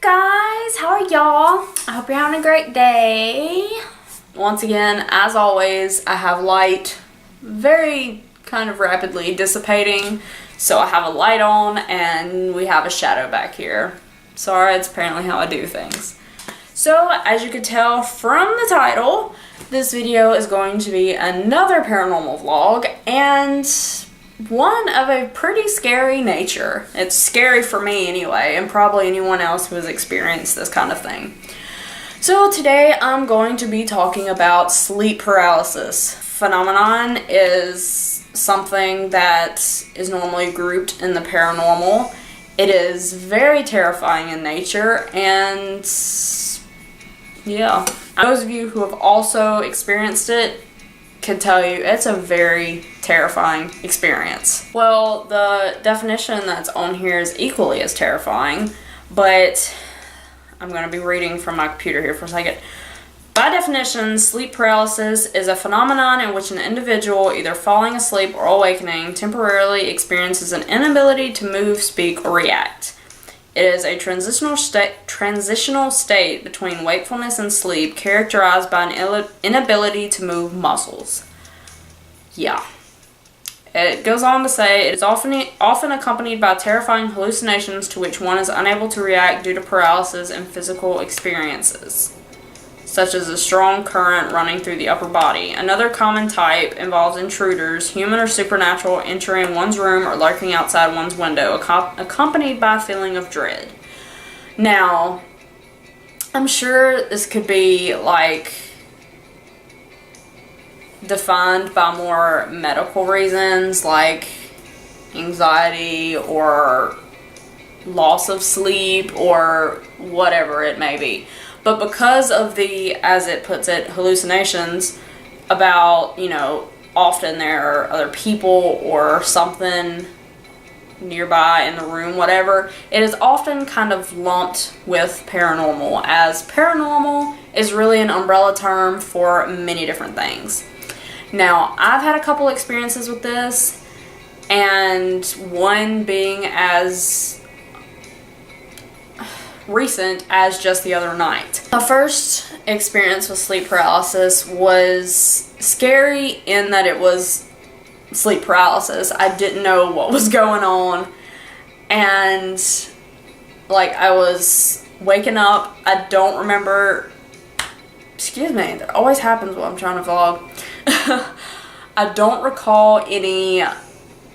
guys, how are y'all? I hope you're having a great day. Once again, as always, I have light very kind of rapidly dissipating. So I have a light on and we have a shadow back here. Sorry, it's apparently how I do things. So as you can tell from the title, this video is going to be another paranormal vlog and one of a pretty scary nature. It's scary for me anyway, and probably anyone else who has experienced this kind of thing. So today I'm going to be talking about sleep paralysis. Phenomenon is something that is normally grouped in the paranormal. It is very terrifying in nature, and yeah, those of you who have also experienced it can tell you it's a very terrifying experience. Well, the definition that's on here is equally as terrifying, but I'm going to be reading from my computer here for a second. By definition, sleep paralysis is a phenomenon in which an individual, either falling asleep or awakening, temporarily experiences an inability to move, speak, or react. It is a transitional state between wakefulness and sleep, characterized by an inability to move muscles. Yeah. It goes on to say it is often accompanied by terrifying hallucinations to which one is unable to react due to paralysis and physical experiences, such as a strong current running through the upper body. Another common type involves intruders, human or supernatural, entering one's room or lurking outside one's window, accompanied by a feeling of dread. Now, I'm sure this could be like defined by more medical reasons like anxiety or loss of sleep or whatever it may be. But because of the, as it puts it, hallucinations about, often there are other people or something nearby in the room, whatever, it is often kind of lumped with paranormal, as paranormal is really an umbrella term for many different things. Now, I've had a couple experiences with this, and one being as recent as just the other night. My first experience with sleep paralysis was scary in that it was sleep paralysis. I didn't know what was going on, and I was waking up. I don't remember, excuse me, that always happens while I'm trying to vlog. I don't recall any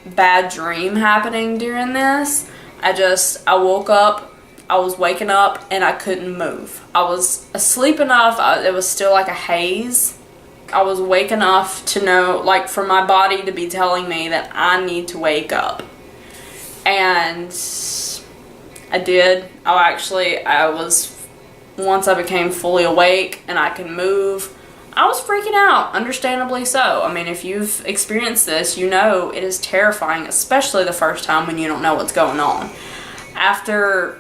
bad dream happening during this. I woke up, I was waking up and I couldn't move. I was asleep enough, it was still like a haze. I was awake enough to know, for my body to be telling me that I need to wake up. And I did. Once I became fully awake and I could move, I was freaking out, understandably so. I mean, if you've experienced this, you know it is terrifying, especially the first time when you don't know what's going on. After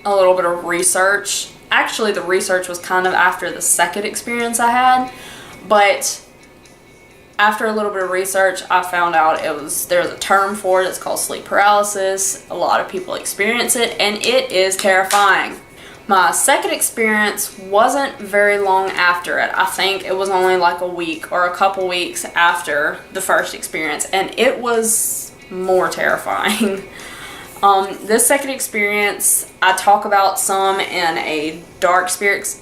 a little bit of research, actually the research was kind of after the second experience I had, but after a little bit of research, I found out there's a term for it. It's called sleep paralysis. A lot of people experience it, and it is terrifying. My second experience wasn't very long after it. I think it was only like a week or a couple weeks after the first experience, and it was more terrifying. This second experience, I talk about some in a dark spirits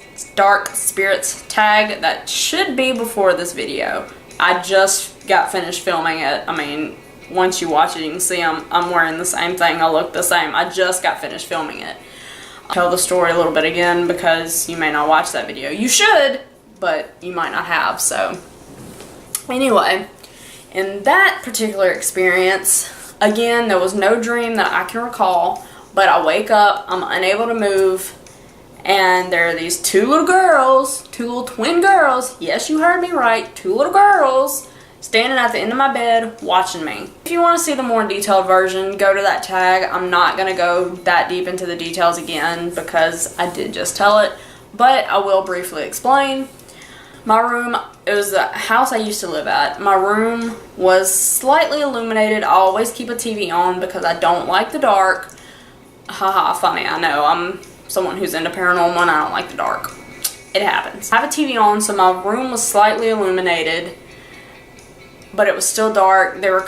tag that should be before this video. I just got finished filming it. I mean, once you watch it, you can see I'm wearing the same thing. I look the same. I just got finished filming it. I'll tell the story a little bit again because you may not watch that video. You should, but you might not have. So anyway, in that particular experience, again, there was no dream that I can recall, but I wake up, I'm unable to move, and there are these two little twin girls, yes, you heard me right, two little girls, standing at the end of my bed watching me. If you want to see the more detailed version, go to that tag. I'm not going to go that deep into the details again because I did just tell it, but I will briefly explain. My room, it was the house I used to live at. My room was slightly illuminated. I always keep a TV on because I don't like the dark. Haha, funny, I know. I'm someone who's into paranormal and I don't like the dark. It happens. I have a TV on, so my room was slightly illuminated, but it was still dark. They were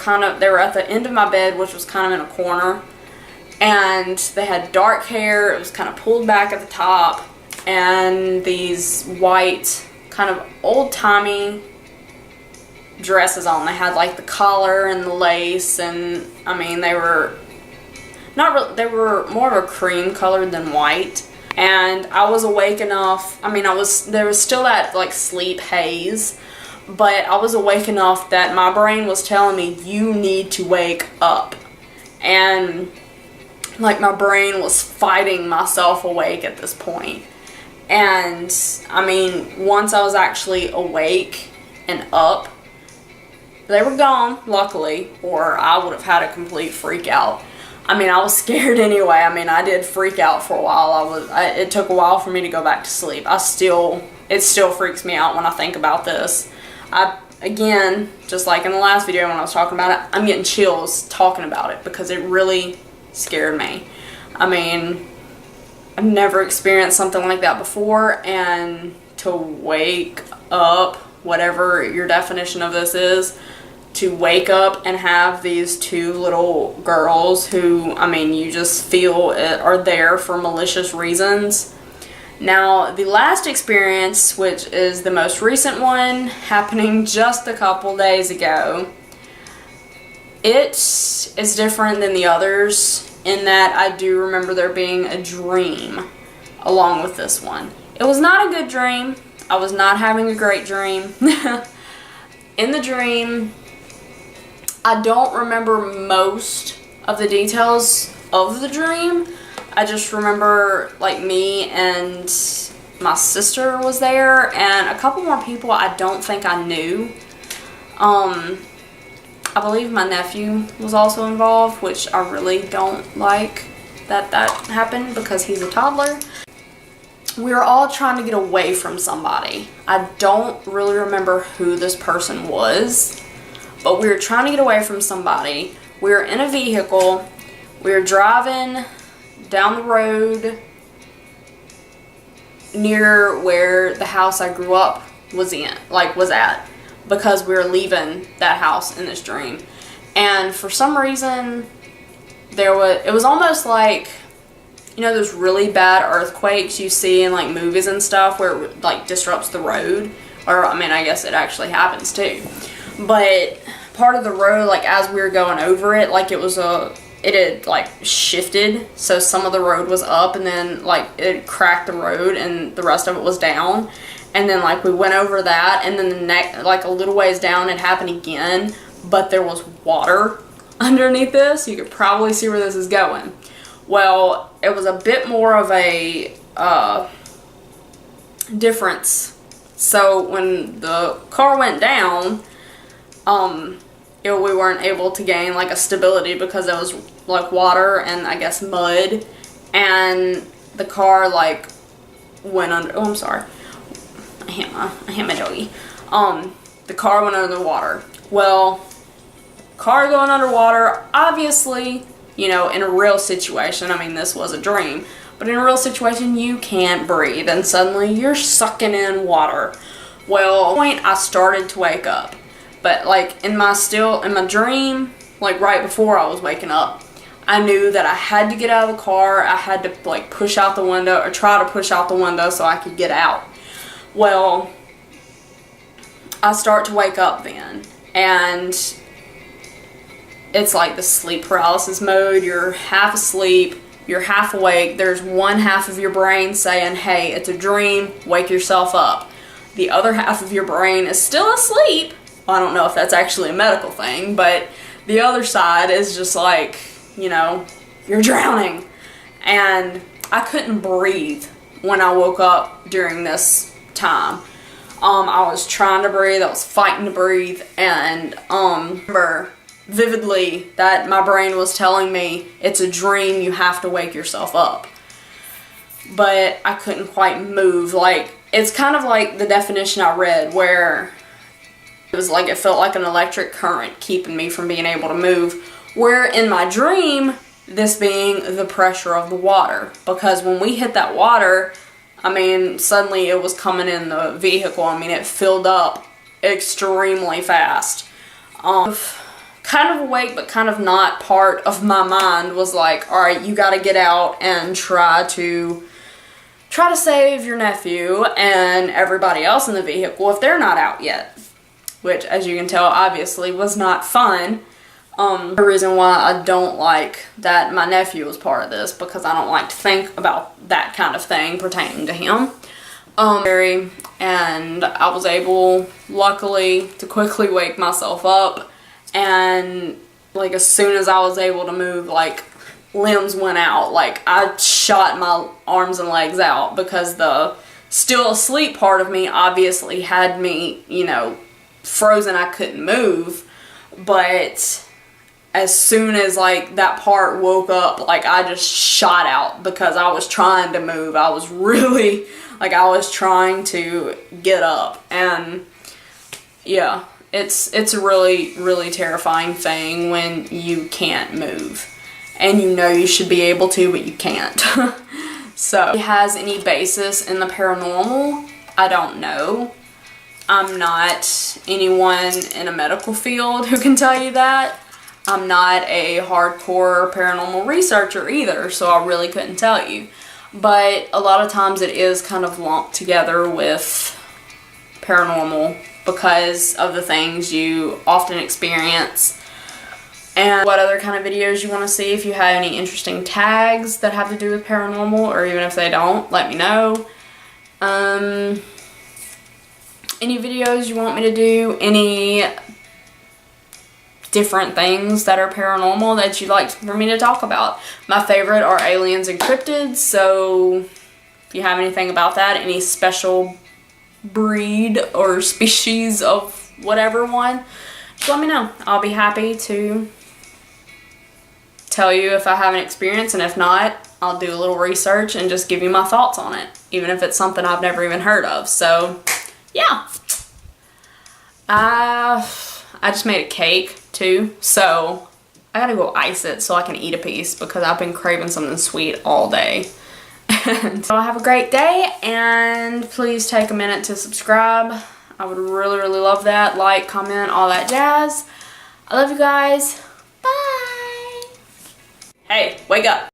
at the end of my bed, which was kind of in a corner, and they had dark hair. It was kind of pulled back at the top, and these white, kind of old-timey dresses on. They had like the collar and the lace, and I mean, they were they were more of a cream color than white. And I was awake enough, I mean, there was still that like sleep haze, but I was awake enough that my brain was telling me, you need to wake up. And like my brain was fighting myself awake at this point. And I mean, once I was actually awake and up, they were gone, luckily, or I would have had a complete freak out. I mean, I was scared anyway. I mean, I did freak out for a while. It took a while for me to go back to sleep. It still freaks me out when I think about this. Again, just like in the last video when I was talking about it, I'm getting chills talking about it because it really scared me. I mean, I've never experienced something like that before, and to wake up, whatever your definition of this is, to wake up and have these two little girls who, I mean, you just feel are there for malicious reasons. Now, the last experience, which is the most recent one, happening just a couple days ago, it is different than the others in that I do remember there being a dream along with this one. It was not a good dream. I was not having a great dream. In the dream, I don't remember most of the details of the dream. I just remember like me and my sister was there and a couple more people I don't think I knew. I believe my nephew was also involved, which I really don't like that happened because he's a toddler. We were all trying to get away from somebody. I don't really remember who this person was, but we were trying to get away from somebody. We were in a vehicle. We were driving down the road near where the house I grew up was at, because we were leaving that house in this dream. And for some reason, it was almost like, you know, those really bad earthquakes you see in like movies and stuff where it like disrupts the road, or I mean, I guess it actually happens too. But part of the road, like as we were going over it, like it had like shifted, so some of the road was up and then like it cracked the road and the rest of it was down. And then like we went over that, and then like a little ways down it happened again, but there was water underneath this. You could probably see where this is going. Well, it was a bit more of a difference. So when the car went down, we weren't able to gain like a stability because it was like water and I guess mud, and the car like went under. Oh, I'm sorry. I hit my doggy. The car went under the water. Well, car going underwater, obviously, you know, in a real situation, I mean, this was a dream, but in a real situation, you can't breathe, and suddenly you're sucking in water. Well, at one point, I started to wake up, but like in my dream, like right before I was waking up, I knew that I had to get out of the car. I had to like push out the window, or try to push out the window so I could get out. Well, I start to wake up then, and it's like the sleep paralysis mode. You're half asleep, you're half awake. There's one half of your brain saying, hey, it's a dream, wake yourself up. The other half of your brain is still asleep. Well, I don't know if that's actually a medical thing, but the other side is just like, you know, you're drowning. And I couldn't breathe when I woke up during this time. I was trying to breathe, I was fighting to breathe, and remember vividly that my brain was telling me it's a dream, you have to wake yourself up. But I couldn't quite move. Like, it's kind of like the definition I read where it was like it felt like an electric current keeping me from being able to move, where in my dream This being the pressure of the water, because when we hit that water, I mean, suddenly it was coming in the vehicle. I mean, it filled up extremely fast. Kind of awake, but kind of not. Part of my mind was like, all right, you got to get out and try to save your nephew and everybody else in the vehicle if they're not out yet. Which, as you can tell, obviously was not fun. The reason why I don't like that my nephew was part of this, because I don't like to think about that kind of thing pertaining to him. And I was able, luckily, to quickly wake myself up, and like as soon as I was able to move, like limbs went out. Like I shot my arms and legs out, because the still asleep part of me obviously had me, you know, frozen. I couldn't move. But as soon as like that part woke up, like I just shot out, because I was trying to move. I was really, like, I was trying to get up. And yeah, it's a really, really terrifying thing when you can't move and you know you should be able to, but you can't. So, if it has any basis in the paranormal, I don't know. I'm not anyone in a medical field who can tell you that. I'm not a hardcore paranormal researcher either, so I really couldn't tell you. But a lot of times it is kind of lumped together with paranormal because of the things you often experience. And what other kind of videos you want to see. If you have any interesting tags that have to do with paranormal, or even if they don't, let me know. Any videos you want me to do, any different things that are paranormal that you'd like for me to talk about. My favorite are aliens and cryptids, so if you have anything about that, any special breed or species of whatever one, just let me know. I'll be happy to tell you if I have an experience, and if not, I'll do a little research and just give you my thoughts on it, even if it's something I've never even heard of. So yeah, I just made a cake too, so I gotta go ice it so I can eat a piece, because I've been craving something sweet all day. And so have a great day, and please take a minute to subscribe. I would really, really love that. Like, comment, all that jazz. I love you guys. Bye. Hey, wake up.